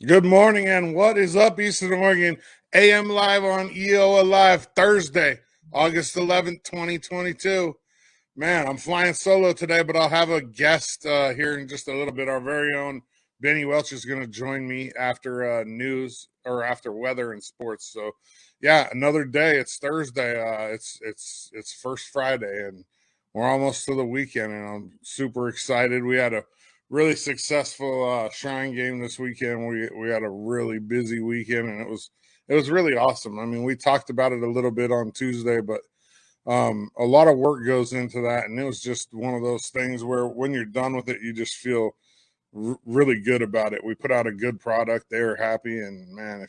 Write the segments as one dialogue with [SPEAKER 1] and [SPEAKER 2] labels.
[SPEAKER 1] Good morning, and what is up, Eastern Oregon? AM Live on EOAlive Thursday, August 11th, 2022. Man, I'm flying solo today, but I'll have a guest here in just a little bit. Our very own Benny Welch is going to join me after news or after weather and sports. So, yeah, another day. It's Thursday. It's first Friday, and we're almost to the weekend, and I'm super excited. We had a really successful Shrine game this weekend. We had a really busy weekend, and it was really awesome. I mean, we talked about it a little bit on Tuesday, but a lot of work goes into that, and it was just one of those things where when you're done with it, you just feel really good about it. We put out a good product. They were happy, and man,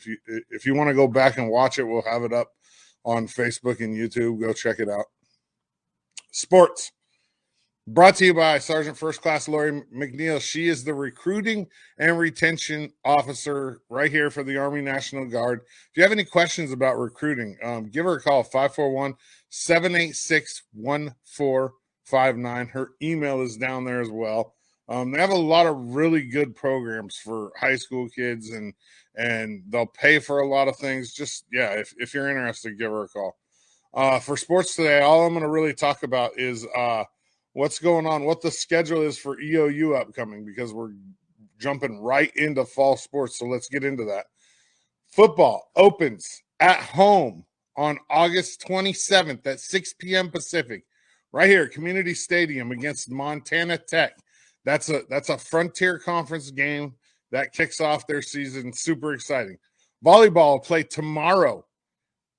[SPEAKER 1] if you want to go back and watch it, we'll have it up on Facebook and YouTube. Go check it out. Sports. Brought to you by Sergeant First Class Lori McNeil. She is the recruiting and retention officer right here for the Army National Guard. If you have any questions about recruiting, give her a call, 541-786-1459. Her email is down there as well. They have a lot of really good programs for high school kids, and they'll pay for a lot of things. Just, yeah, if you're interested, give her a call. For sports today, all I'm going to really talk about is what's going on, what the schedule is for EOU upcoming, because we're jumping right into fall sports. So let's get into that. Football opens at home on August 27th at 6 p.m. Pacific, right here at Community Stadium against Montana Tech. That's a Frontier Conference game that kicks off their season. Super exciting. Volleyball will play tomorrow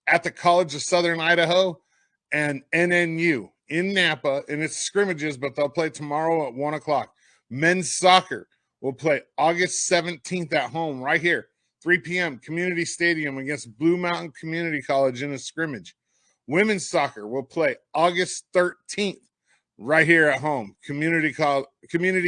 [SPEAKER 1] at the College of Southern Idaho and NNU in Napa, and it's scrimmages, but they'll play tomorrow at 1 o'clock. Men's soccer will play August 17th at home right here, 3 p.m., Community Stadium against Blue Mountain Community College in a scrimmage. Women's soccer will play August 13th right here at home, Community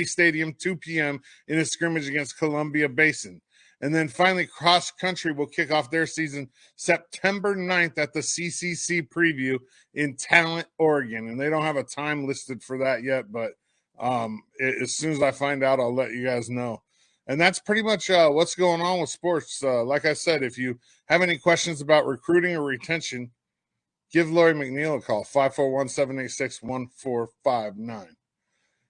[SPEAKER 1] Stadium, 2 p.m. in a scrimmage against Columbia Basin. And then finally, cross country will kick off their season September 9th at the CCC preview in Talent, Oregon. And they don't have a time listed for that yet, but as soon as I find out, I'll let you guys know. And that's pretty much what's going on with sports. Like I said, if you have any questions about recruiting or retention, give Lori McNeil a call, 541-786-1459.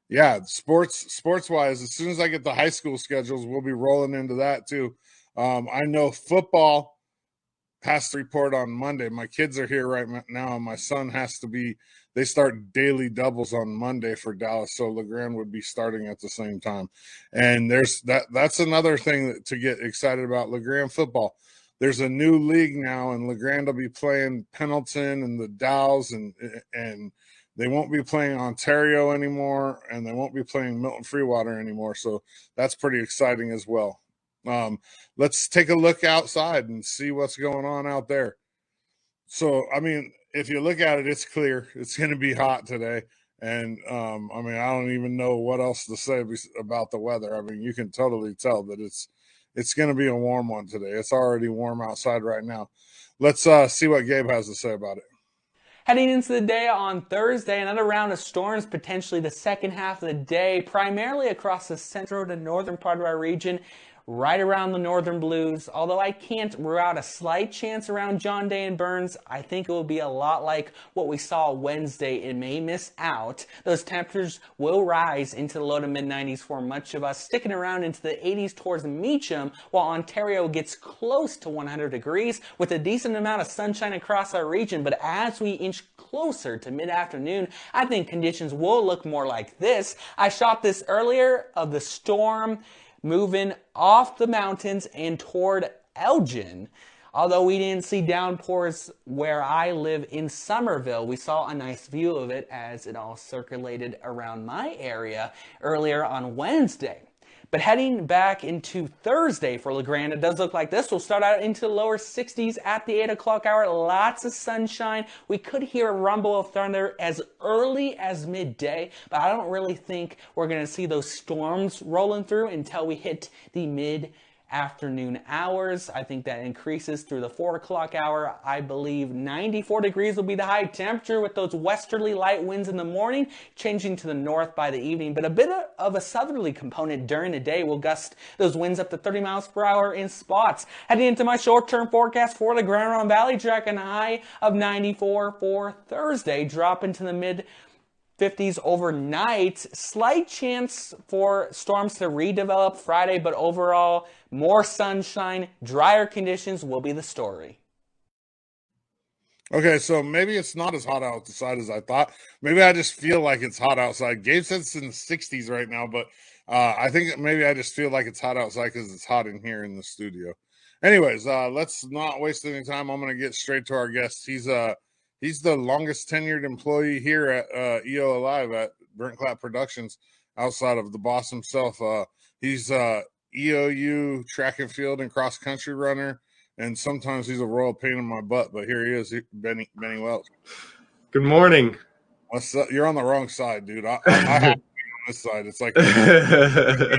[SPEAKER 1] Yeah, sports-wise, as soon as I get the high school schedules, we'll be rolling into that too. I know football has to report on Monday. My kids are here right now, and my son has to be – they start daily doubles on Monday for Dallas, so LeGrand would be starting at the same time. And that's another thing to get excited about, LeGrand football. There's a new league now, and LeGrand will be playing Pendleton and the Dows, and they won't be playing Ontario anymore, and they won't be playing Milton Freewater anymore. So that's pretty exciting as well. Let's take a look outside and see what's going on out there. So, I mean, if you look at it, it's clear. It's going to be hot today. And, I mean, I don't even know what else to say about the weather. I mean, you can totally tell that it's going to be a warm one today. It's already warm outside right now. Let's see what Gabe has to say about it.
[SPEAKER 2] Heading into the day on Thursday, another round of storms, potentially the second half of the day, primarily across the central to northern part of our region, right around the northern blues. Although I can't rule out a slight chance around John Day and Burns, I think it will be a lot like what we saw Wednesday. It may miss out. Those temperatures will rise into the low to mid 90s for much of us, sticking around into the 80s towards Meacham, while Ontario gets close to 100 degrees with a decent amount of sunshine across our region. But as we inch closer to mid-afternoon, I think conditions will look more like this. I shot this earlier of the storm moving off the mountains and toward Elgin. Although we didn't see downpours where I live in Somerville, we saw a nice view of it as it all circulated around my area earlier on Wednesday. But heading back into Thursday for LeGrand, it does look like this. We'll start out into the lower 60s at the 8 o'clock hour. Lots of sunshine. We could hear a rumble of thunder as early as midday, but I don't really think we're going to see those storms rolling through until we hit the mid afternoon hours. I think that increases through the 4 o'clock hour. I believe 94 degrees will be the high temperature with those westerly light winds in the morning, changing to the north by the evening. But a bit of a southerly component during the day will gust those winds up to 30 miles per hour in spots. Heading into my short-term forecast for the Grand Round Valley track, and a high of 94 for Thursday, drop into the mid 50s overnight. Slight chance for storms to redevelop Friday, but overall, more sunshine, drier conditions will be the story.
[SPEAKER 1] Okay, so maybe it's not as hot outside as I thought. Maybe I just feel like it's hot outside. Gabe said it's in the 60s right now, but I think maybe I just feel like it's hot outside because it's hot in here in the studio. Anyways, let's not waste any time. I'm going to get straight to our guest. He's the longest tenured employee here at EOAlive at Brent Clapp Productions, outside of the boss himself. He's EOU track and field and cross country runner, and sometimes he's a royal pain in my butt. But here he is, Benny Welch.
[SPEAKER 3] Good morning.
[SPEAKER 1] What's up? You're on the wrong side, dude. I have to be on this side. It's like
[SPEAKER 3] I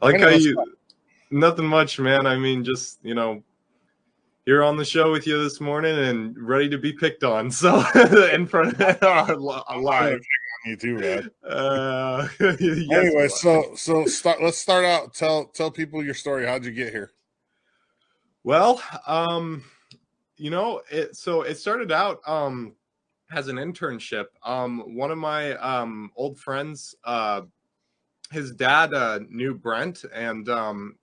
[SPEAKER 3] like how you. Nothing much, man. I mean, just here on the show with you this morning and ready to be picked on. So in front of live.
[SPEAKER 1] You too, man.
[SPEAKER 3] Yes,
[SPEAKER 1] anyway, let's start out. Tell people your story. How'd you get here?
[SPEAKER 3] Well, it started out as an internship. One of my old friends, his dad knew Brent, and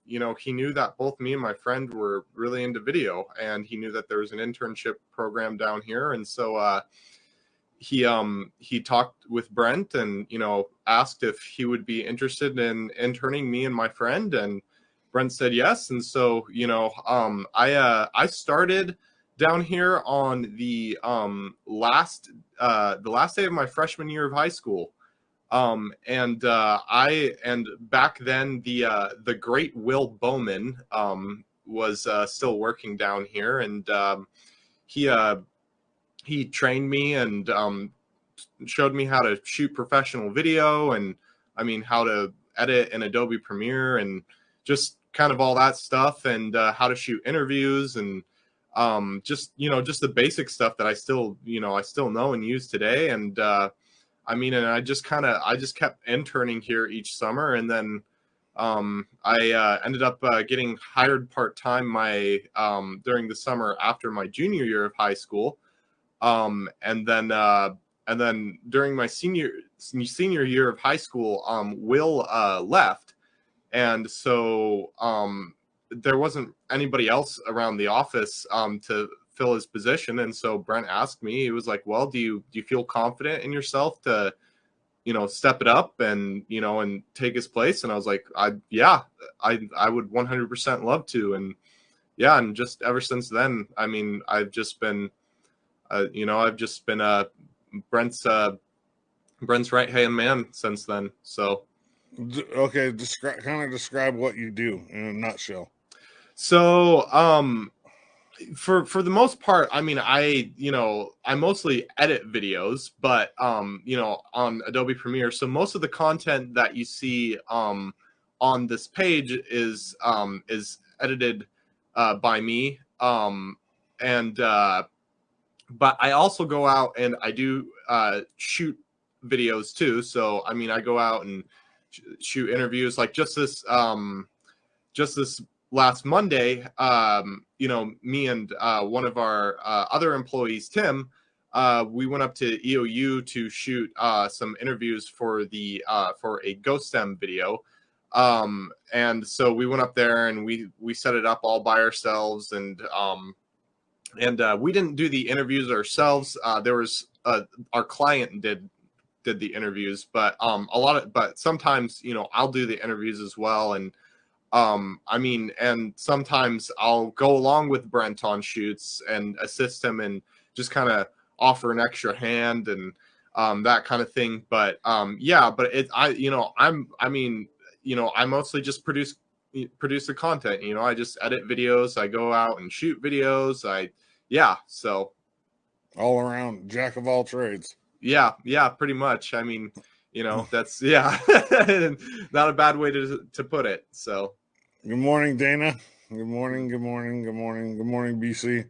[SPEAKER 3] he knew that both me and my friend were really into video, and he knew that there was an internship program down here, and so he talked with Brent and asked if he would be interested in interning me and my friend, and Brent said yes. And so I started down here on the last day of my freshman year of high school. And back then the great Will Bowman was still working down here, and he trained me and showed me how to shoot professional video, and how to edit in Adobe Premiere, and just kind of all that stuff, and how to shoot interviews, and just the basic stuff that I still know and use today. And and I just kept interning here each summer, and then I ended up getting hired part-time during the summer after my junior year of high school, and then during my senior year of high school, Will left, and so there wasn't anybody else around the office to fill his position. And so Brent asked me, he was like, well, do you feel confident in yourself to step it up and and take his place? And I was like, I would 100% love to. And and just ever since then, I've just been Brent's right hand man since then. So
[SPEAKER 1] okay, describe what you do in a nutshell.
[SPEAKER 3] So for the most part, I mostly edit videos, but on Adobe Premiere. So most of the content that you see on this page is edited by me, but I also go out and I do shoot videos too. So I go out and shoot interviews, like just this last Monday, me and one of our other employees, Tim, we went up to EOU to shoot some interviews for a Ghost STEM video. And so we went up there and we set it up all by ourselves, and we didn't do the interviews ourselves. There was our client did the interviews, but but sometimes I'll do the interviews as well. And and sometimes I'll go along with Brent on shoots and assist him and just kind of offer an extra hand and that kind of thing. But I mostly just produce the content. I just edit videos. I go out and shoot videos. So
[SPEAKER 1] all around jack of all trades.
[SPEAKER 3] Yeah, pretty much. That's not a bad way to put it. So
[SPEAKER 1] Good morning, Dana. Good morning. Good morning. Good morning. Good morning, BC.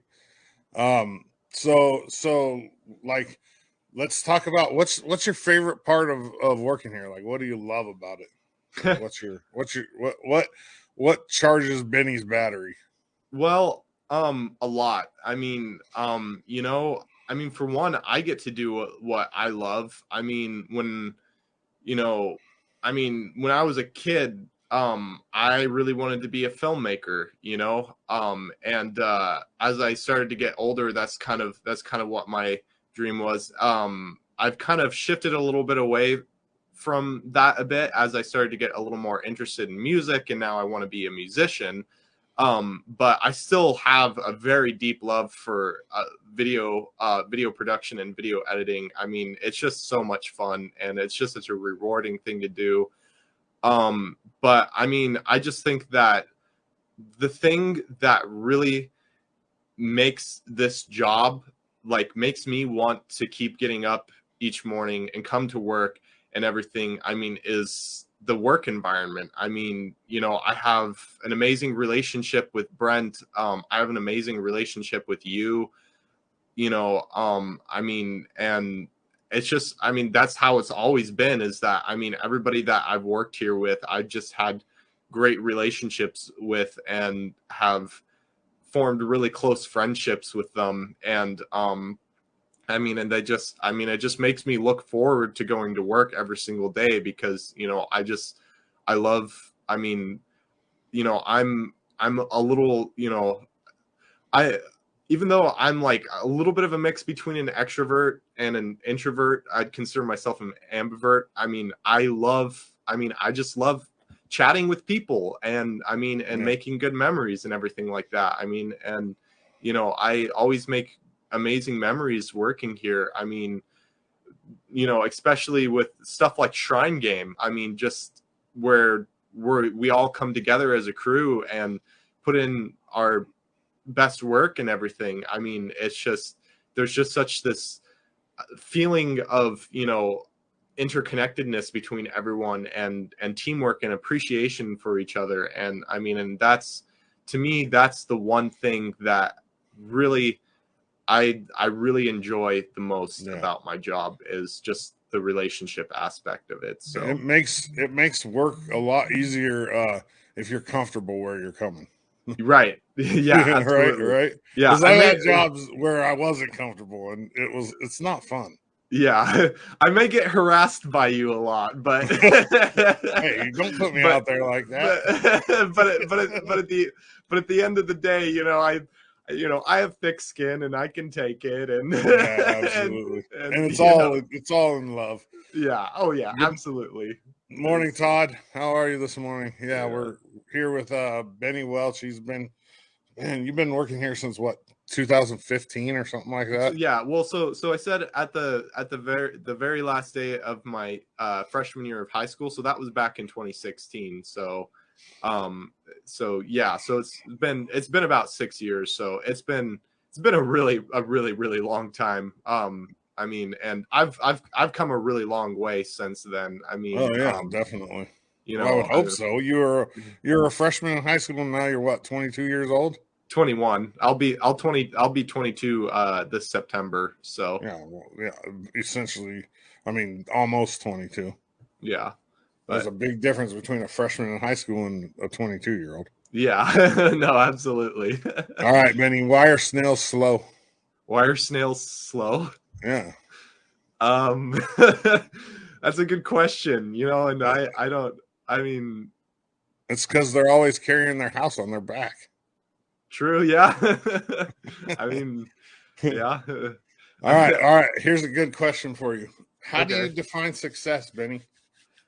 [SPEAKER 1] So like, let's talk about what's your favorite part of working here. Like, what do you love about it? Like, what charges Benny's battery?
[SPEAKER 3] Well, a lot. I mean, for one, I get to do what I love. I mean, you know, when I was a kid, I really wanted to be a filmmaker, and as I started to get older, that's kind of what my dream was. I've kind of shifted a little bit away from that a bit as I started to get a little more interested in music, and now I want to be a musician. But I still have a very deep love for video production and video editing. I mean, it's just so much fun, and it's just such a rewarding thing to do. But I mean, I just think that the thing that really makes this job, like, makes me want to keep getting up each morning and come to work and everything, I mean, is the work environment. I mean, I have an amazing relationship with Brent. I have an amazing relationship with you, I mean, and it's just, I mean, that's how it's always been, is that, I mean, everybody that I've worked here with, I've just had great relationships with and have formed really close friendships with them. And, I mean, and it just makes me look forward to going to work every single day because, I love, I mean, I'm a little, I, even though I'm like a little bit of a mix between an extrovert and an introvert, I'd consider myself an ambivert. I just love chatting with people and making good memories and everything like that. I mean, and, I always make amazing memories working here. I mean, especially with stuff like Shrine Game. I mean, just where we all come together as a crew and put in our best work and everything. I mean, it's just, there's just such this feeling of, interconnectedness between everyone and teamwork and appreciation for each other. And I mean, and that's, to me, that's the one thing that really I really enjoy the most about my job, is just the relationship aspect of it. So
[SPEAKER 1] it makes work a lot easier if you're comfortable where you're coming.
[SPEAKER 3] Right. Yeah, absolutely.
[SPEAKER 1] Right.
[SPEAKER 3] Yeah.
[SPEAKER 1] Because I had jobs where I wasn't comfortable and it's not fun.
[SPEAKER 3] Yeah. I may get harassed by you a lot, but
[SPEAKER 1] hey, don't put me out there like that.
[SPEAKER 3] But at the end of the day, I have thick skin and I can take it, and
[SPEAKER 1] yeah, absolutely. and it's all in love.
[SPEAKER 3] Yeah. Oh yeah, absolutely.
[SPEAKER 1] Morning, Todd. How are you this morning? Yeah, we're here with Bennet Welch. You've been working here since what, 2015 or something like that?
[SPEAKER 3] So, yeah. Well, so I said at the very last day of my freshman year of high school. So that was back in 2016. So yeah, so it's been about 6 years. So it's been a really long time. I mean, and I've come a really long way since then. I mean,
[SPEAKER 1] oh yeah, definitely. I would hope so. You're a freshman in high school, and now you're what, 22 years old?
[SPEAKER 3] 21. I'll be 22 this September. So
[SPEAKER 1] yeah, essentially, I mean, almost 22.
[SPEAKER 3] Yeah.
[SPEAKER 1] There's a big difference between a freshman in high school and a 22-year-old.
[SPEAKER 3] Yeah. No, absolutely.
[SPEAKER 1] All right, Benny, why are snails slow?
[SPEAKER 3] Why are snails slow?
[SPEAKER 1] Yeah.
[SPEAKER 3] That's a good question, and I mean,
[SPEAKER 1] it's because they're always carrying their house on their back.
[SPEAKER 3] True. Yeah. I mean, yeah.
[SPEAKER 1] All right. Here's a good question for you. How do you define success, Benny?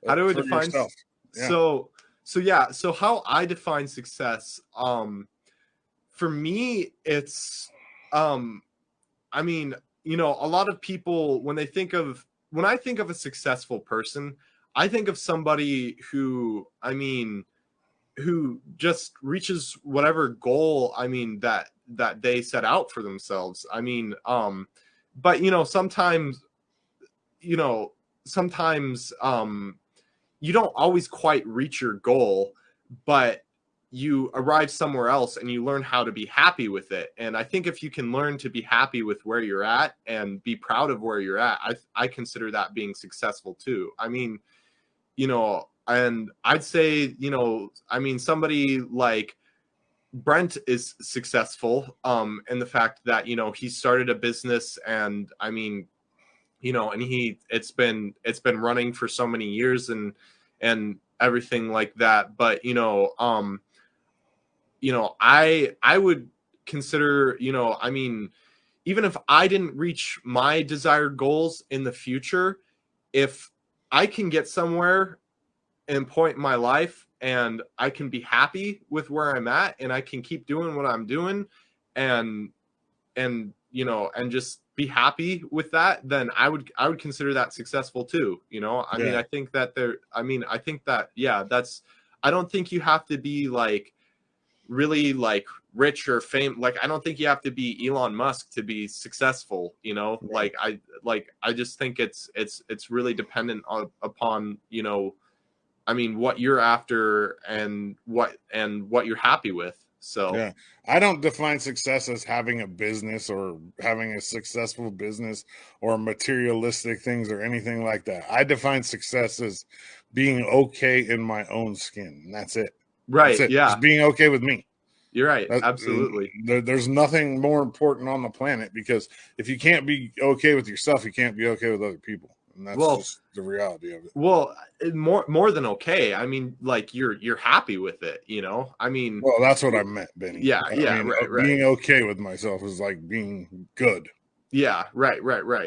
[SPEAKER 3] How do I define yourself? Yeah. So how I define success, for me, it's, I mean, a lot of people, when I think of a successful person, I think of somebody who just reaches whatever goal, that they set out for themselves. But sometimes you don't always quite reach your goal, but you arrive somewhere else and you learn how to be happy with it. And I think if you can learn to be happy with where you're at and be proud of where you're at, I consider that being successful too. I mean, you know, and I'd say, you know, I mean, somebody like Brent is successful in the fact that, you know, he started a business, and I mean, you know, and it's been running for so many years and everything like that. But I would consider, you know, I mean, even if I didn't reach my desired goals in the future, if I can get somewhere and point in my life and I can be happy with where I'm at and I can keep doing what I'm doing and you know, and just be happy with that, then I would consider that successful too. You know, I mean, I think that I don't think you have to be like really like rich or fame. Like, I don't think you have to be Elon Musk to be successful, you know. Right. I just think it's really dependent upon, you know, I mean, what you're after and what you're happy with. So
[SPEAKER 1] yeah, I don't define success as having a business or having a successful business or materialistic things or anything like that. I define success as being okay in my own skin, and that's it.
[SPEAKER 3] Right.
[SPEAKER 1] That's it.
[SPEAKER 3] Yeah.
[SPEAKER 1] Just being okay with me.
[SPEAKER 3] You're right. Absolutely.
[SPEAKER 1] There's nothing more important on the planet, because if you can't be okay with yourself, you can't be okay with other people. And that's just the reality of it.
[SPEAKER 3] Well, more than okay. I mean, like you're happy with it, you know? I mean,
[SPEAKER 1] well, that's what I meant, Benny.
[SPEAKER 3] Yeah,
[SPEAKER 1] I mean,
[SPEAKER 3] right.
[SPEAKER 1] Being okay with myself is like being good.
[SPEAKER 3] Yeah, right.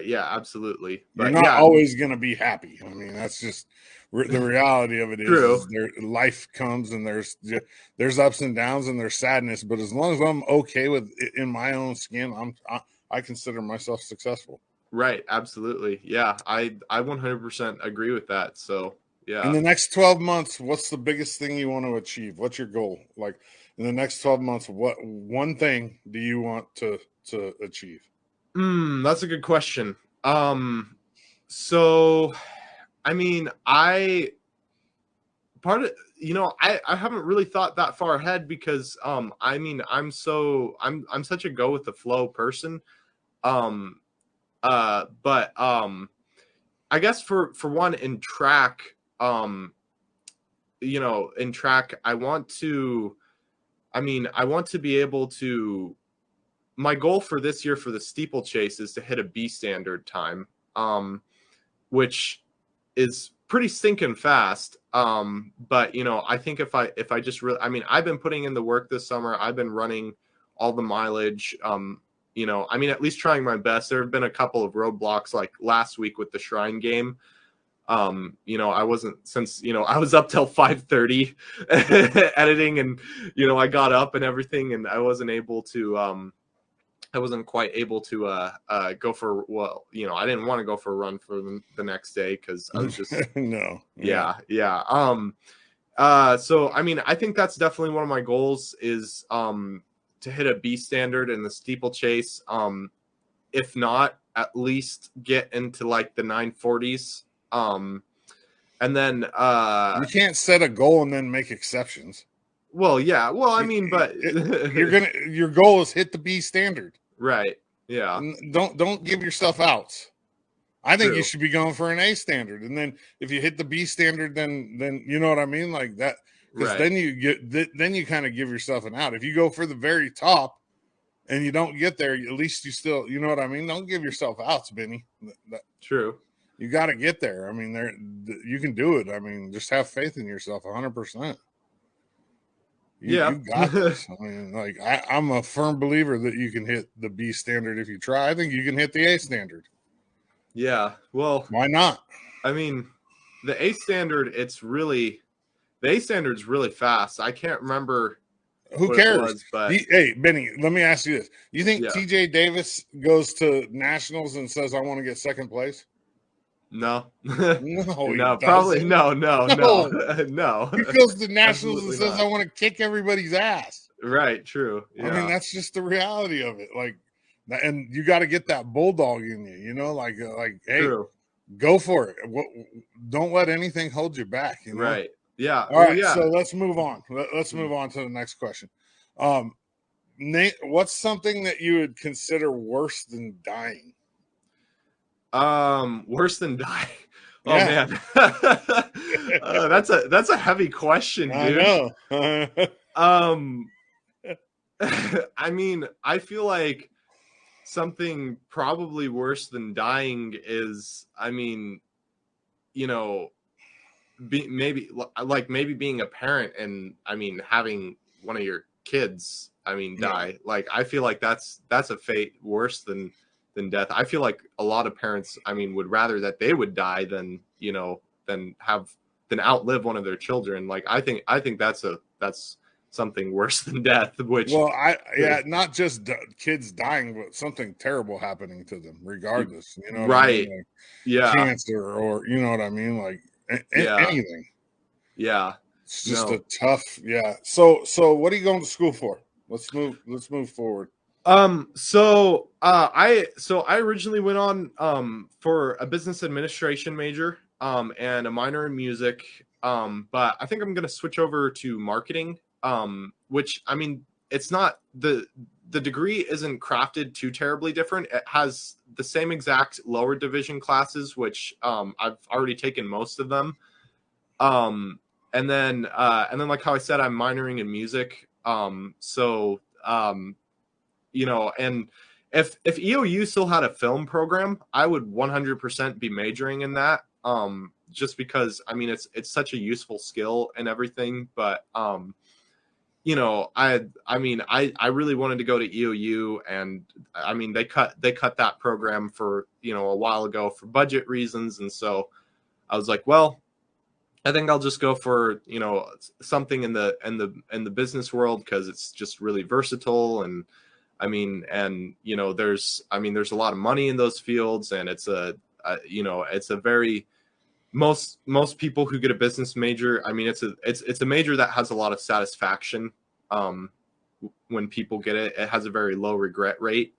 [SPEAKER 3] Yeah, absolutely.
[SPEAKER 1] But you're not always going to be happy. I mean, that's just the reality of it.
[SPEAKER 3] True.
[SPEAKER 1] Life comes and there's ups and downs and there's sadness. But as long as I'm okay with it in my own skin, I consider myself successful.
[SPEAKER 3] Right. Absolutely. Yeah. I 100% agree with that. So, yeah.
[SPEAKER 1] In the next 12 months, what's the biggest thing you want to achieve? What's your goal? Like, in the next 12 months, what one thing do you want to achieve?
[SPEAKER 3] That's a good question. So, I mean, I haven't really thought that far ahead because, I mean, I'm such a go with the flow person. But I guess for one, in track, you know, in track, I want to be able to, my goal for this year for the steeplechase is to hit a B standard time, which is pretty stinking fast. But you know, I think if I just really, I mean, I've been putting in the work this summer. I've been running all the mileage, you know, I mean, at least trying my best. There have been a couple of roadblocks, like last week with the Shrine game. You know, I was up till 5:30 editing, and you know, I got up and everything, and I wasn't quite able to go for, well, you know, I didn't want to go for a run for the next day because I was just
[SPEAKER 1] no.
[SPEAKER 3] Yeah. So I mean, I think that's definitely one of my goals is to hit a B standard in the steeplechase. If not, at least get into like the 940s. And then
[SPEAKER 1] you can't set a goal and then make exceptions.
[SPEAKER 3] Well, yeah. Well, I mean, but
[SPEAKER 1] your goal is hit the B standard.
[SPEAKER 3] Right. Yeah.
[SPEAKER 1] Don't give yourself outs. I think
[SPEAKER 3] True.
[SPEAKER 1] You should be going for an A standard, and then if you hit the B standard, then you know what I mean, like that. Because then you kind of give yourself an out. If you go for the very top and you don't get there, at least you still, you know what I mean. Don't give yourself outs, Benny.
[SPEAKER 3] True.
[SPEAKER 1] You got to get there. I mean, you can do it. I mean, just have faith in yourself, 100%. You got this. I mean, like I'm a firm believer that you can hit the B standard if you try. I think you can hit the A standard.
[SPEAKER 3] Yeah. Well,
[SPEAKER 1] why not?
[SPEAKER 3] I mean, the A standard, the A standard's really fast. I can't remember.
[SPEAKER 1] Who cares? But hey, Benny, let me ask you this: you think TJ Davis goes to nationals and says, "I want to get second place"?
[SPEAKER 3] No.
[SPEAKER 1] No,
[SPEAKER 3] probably no.
[SPEAKER 1] He goes to nationals and says, "I want to kick everybody's ass."
[SPEAKER 3] Right. True. Yeah.
[SPEAKER 1] I mean, that's just the reality of it. Like, and you got to get that bulldog in you. You know, hey,
[SPEAKER 3] True.
[SPEAKER 1] Go for it. Don't let anything hold you back. You know?
[SPEAKER 3] Right. Yeah.
[SPEAKER 1] All right, so let's move on. Let's move on to the next question. Nate, what's something that you would consider worse than dying?
[SPEAKER 3] Worse than dying. Oh
[SPEAKER 1] Yeah.
[SPEAKER 3] man, that's a heavy question,
[SPEAKER 1] I
[SPEAKER 3] dude.
[SPEAKER 1] know.
[SPEAKER 3] I mean, I feel like something probably worse than dying is, I mean, you know, maybe being a parent and I mean having one of your kids, I mean, die. Like I feel like that's a fate worse than death. I feel like a lot of parents, I mean, would rather that they would die than, you know, than outlive one of their children. Like I think that's something worse than death, which
[SPEAKER 1] Well, not just kids dying, but something terrible happening to them, regardless. You know what I mean? Like
[SPEAKER 3] Yeah.
[SPEAKER 1] cancer, or you know what I mean? Like anything.
[SPEAKER 3] Yeah.
[SPEAKER 1] It's just a tough. Yeah. So what are you going to school for? Let's move forward.
[SPEAKER 3] So I originally went on for a business administration major and a minor in music. But I think I'm gonna switch over to marketing. Which I mean, it's not the degree isn't crafted too terribly different. It has the same exact lower division classes, which I've already taken most of them. And then like how I said, I'm minoring in music. You know, and if EOU still had a film program, I would 100% be majoring in that. Just because I mean it's such a useful skill and everything, but you know, I really wanted to go to EOU, and I mean they cut that program for, you know, a while ago for budget reasons, and so I was like, well, I think I'll just go for, you know, something in the business world because it's just really versatile. And I mean, and you know, there's a lot of money in those fields, and it's you know, it's a very most people who get a business major, I mean, it's a major that has a lot of satisfaction. When people get it, it has a very low regret rate.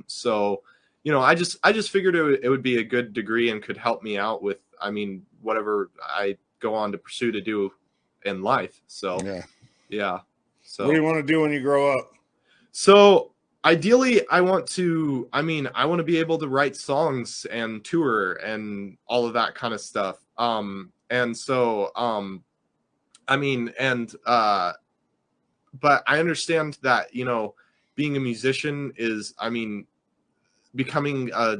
[SPEAKER 3] So you know, I just figured it would be a good degree and could help me out with, I mean, whatever I go on to pursue to do in life. So yeah. So
[SPEAKER 1] what do you want to do when you grow up?
[SPEAKER 3] So ideally I want to be able to write songs and tour and all of that kind of stuff. And so I mean, and but I understand that, you know, being a musician is, I mean, becoming a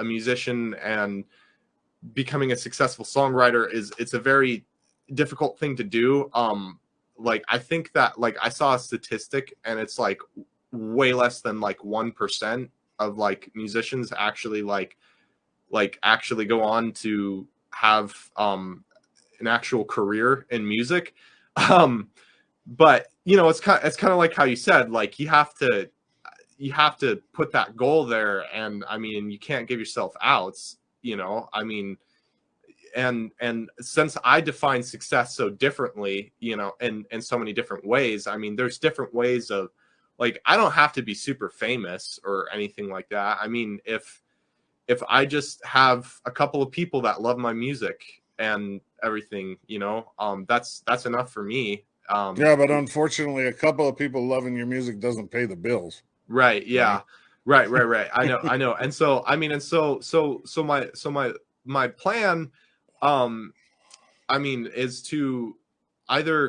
[SPEAKER 3] musician and becoming a successful songwriter it's a very difficult thing to do. Like I think that, like, I saw a statistic and it's like way less than like 1% of like musicians actually actually go on to have an actual career in music. But you know, it's kind of like how you said, like you have to put that goal there, and I mean, you can't give yourself outs, you know. I mean, and since I define success so differently, you know, in so many different ways, I mean, there's different ways of, like, I don't have to be super famous or anything like that. I mean, if I just have a couple of people that love my music and everything, you know, that's enough for me.
[SPEAKER 1] Yeah, but unfortunately, a couple of people loving your music doesn't pay the bills.
[SPEAKER 3] Right. Yeah. Right. I know. And so, I mean, and so my plan, I mean, is to either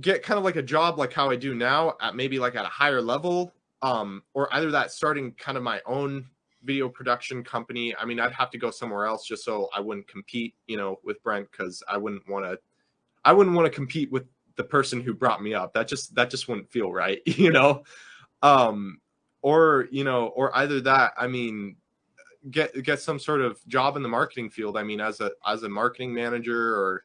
[SPEAKER 3] get kind of like a job like how I do now at maybe like at a higher level, or either that starting kind of my own video production company. I mean, I'd have to go somewhere else just so I wouldn't compete, you know, with Brent, because I wouldn't want to compete with the person who brought me up. That just wouldn't feel right, you know. Or, you know, or either that, I mean, get some sort of job in the marketing field. I mean, as a marketing manager,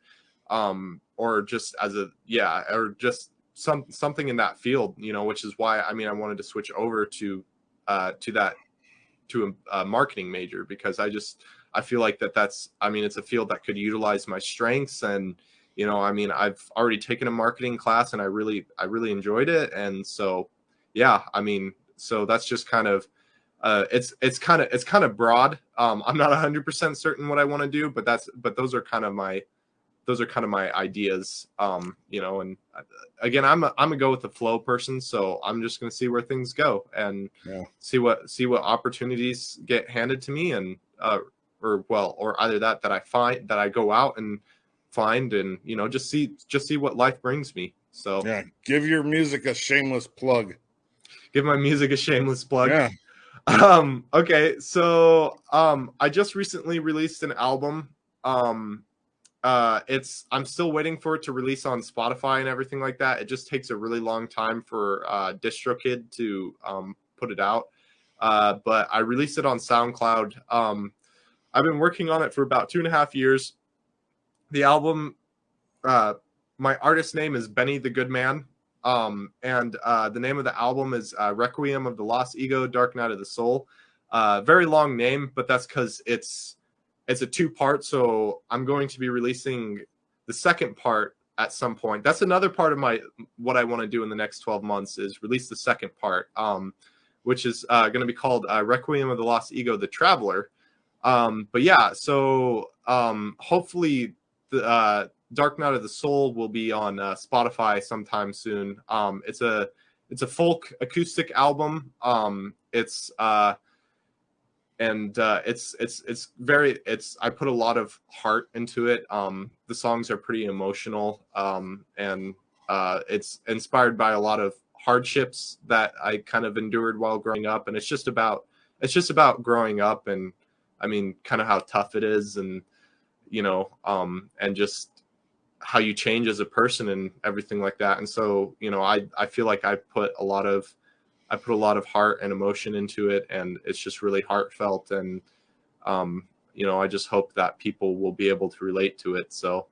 [SPEAKER 3] or just as or just something in that field, you know, which is why, I mean, I wanted to switch over to a marketing major, because I feel like that's, I mean, it's a field that could utilize my strengths. And, you know, I mean, I've already taken a marketing class and I really enjoyed it. And so, yeah, I mean, so that's just kind of, it's kind of broad. I'm not 100% certain what I want to do, but those are kind of my those are kind of my ideas, you know. And again, I'm a go with the flow person, so I'm just going to see where things go and see what opportunities get handed to me, and or either that I go out and find, and you know, just see what life brings me. So
[SPEAKER 1] yeah, give your music a shameless plug.
[SPEAKER 3] Give my music a shameless plug.
[SPEAKER 1] Yeah.
[SPEAKER 3] Okay, so I just recently released an album. I'm still waiting for it to release on Spotify and everything like that. It just takes a really long time for DistroKid to put it out. But I released it on SoundCloud. I've been working on it for about 2.5 years. The album, my artist name is Benny the Good Man. And the name of the album is Requiem of the Lost Ego, Dark Night of the Soul. Very long name, but that's because it's a 2-part. So I'm going to be releasing the second part at some point. That's another part of what I want to do in the next 12 months is release the second part, which is going to be called Requiem of the Lost Ego, The Traveler. But yeah, so hopefully the Dark Night of the Soul will be on Spotify sometime soon. It's a folk acoustic album. It's I put a lot of heart into it. The songs are pretty emotional, and it's inspired by a lot of hardships that I kind of endured while growing up, and it's just about growing up, and I mean, kind of how tough it is, and you know, and just how you change as a person and everything like that. And so, you know, I feel like I put a lot of heart and emotion into it, and it's just really heartfelt. And, you know, I just hope that people will be able to relate to it. So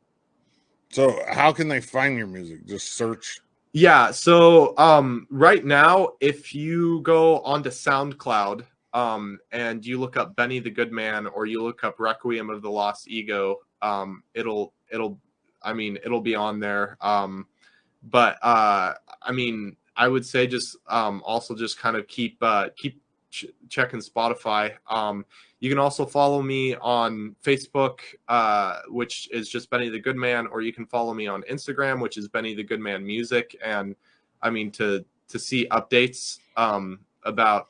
[SPEAKER 1] how can they find your music? Just search.
[SPEAKER 3] Yeah. So, right now, if you go onto SoundCloud, and you look up Benny the Good Man, or you look up Requiem of the Lost Ego, it'll be on there. But I mean, I would say just also just kind of keep checking Spotify. You can also follow me on Facebook, which is just Benny the Good Man, or you can follow me on Instagram, which is Benny the Good Man Music. And I mean, to see updates about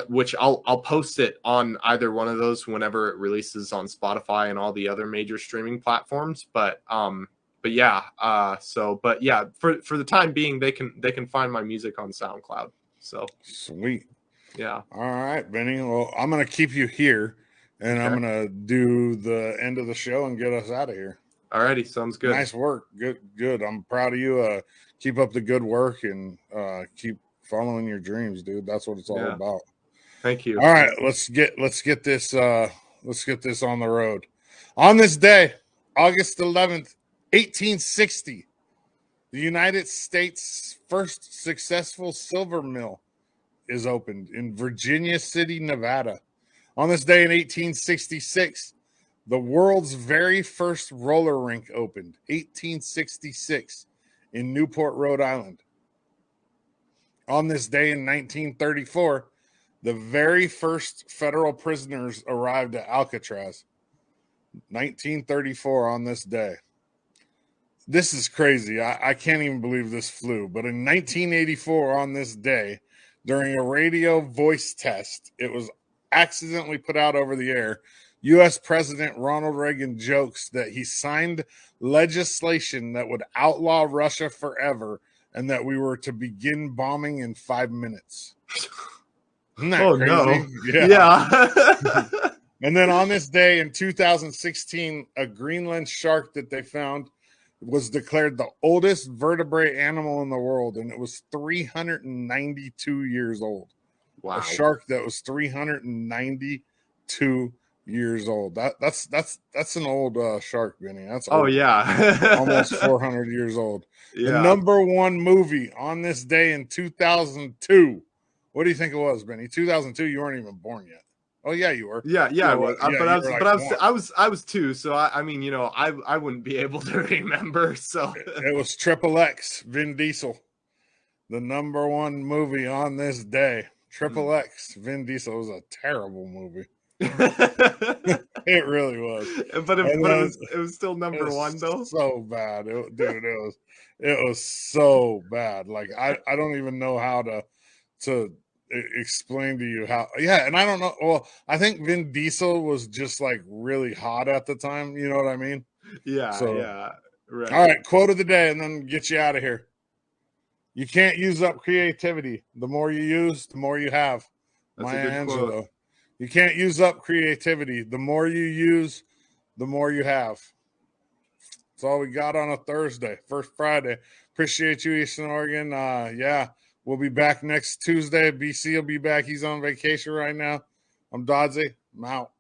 [SPEAKER 3] which I'll post it on either one of those whenever it releases on Spotify and all the other major streaming platforms. But yeah, for the time being, they can find my music on SoundCloud. So
[SPEAKER 1] sweet.
[SPEAKER 3] Yeah.
[SPEAKER 1] All right, Benny. Well, I'm gonna keep you here, and I'm gonna do the end of the show and get us out of here.
[SPEAKER 3] Alrighty, sounds good.
[SPEAKER 1] Nice work. Good. I'm proud of you. Keep up the good work, and keep following your dreams, dude. That's what it's all about.
[SPEAKER 3] Thank you.
[SPEAKER 1] All right, let's get this on the road. On this day, August 11th, 1860, the United States' first successful silver mill is opened in Virginia City, Nevada. On this day in 1866, the world's very first roller rink opened, 1866, in Newport, Rhode Island. On this day in 1934, the very first federal prisoners arrived at Alcatraz. 1934 on this day. This is crazy. I can't even believe this flew. But in 1984 on this day, during a radio voice test, it was accidentally put out over the air. U.S. President Ronald Reagan jokes that he signed legislation that would outlaw Russia forever and that we were to begin bombing in 5 minutes. Isn't that crazy?
[SPEAKER 3] No.
[SPEAKER 1] Yeah. And then on this day in 2016, a Greenland shark that they found was declared the oldest vertebrate animal in the world, and it was 392 years old.
[SPEAKER 3] Wow.
[SPEAKER 1] A shark that was 392 years old. That's an old shark, Benny. That's old.
[SPEAKER 3] Yeah.
[SPEAKER 1] Almost 400 years old.
[SPEAKER 3] Yeah.
[SPEAKER 1] The number one movie on this day in 2002. What do you think it was, Benny? 2002, you weren't even born yet. Oh yeah, you were.
[SPEAKER 3] Yeah, I was. I was 2. So I mean, you know, I wouldn't be able to remember. So
[SPEAKER 1] it was XXX, Vin Diesel, the number one movie on this day. XXX, Vin Diesel. Was a terrible movie. It really was.
[SPEAKER 3] But
[SPEAKER 1] And
[SPEAKER 3] it
[SPEAKER 1] then
[SPEAKER 3] was still
[SPEAKER 1] it
[SPEAKER 3] number
[SPEAKER 1] was
[SPEAKER 3] one though.
[SPEAKER 1] so bad, dude. It was so bad. Like I don't even know how to explain to you how. Yeah, and I don't know. Well, I think Vin Diesel was just like really hot at the time. You know what I mean?
[SPEAKER 3] Yeah,
[SPEAKER 1] So,
[SPEAKER 3] yeah, right.
[SPEAKER 1] all right, quote of the day, and then get you out of here. You can't use up creativity. The more you use, the more you have.
[SPEAKER 3] That's a
[SPEAKER 1] Maya
[SPEAKER 3] good quote.
[SPEAKER 1] Angelou. You can't use up creativity. The more you use, the more you have. That's all we got on a Thursday, first Friday. Appreciate you, Eastern Oregon. Yeah, we'll be back next Tuesday. BC will be back. He's on vacation right now. I'm Doddsy. I'm out.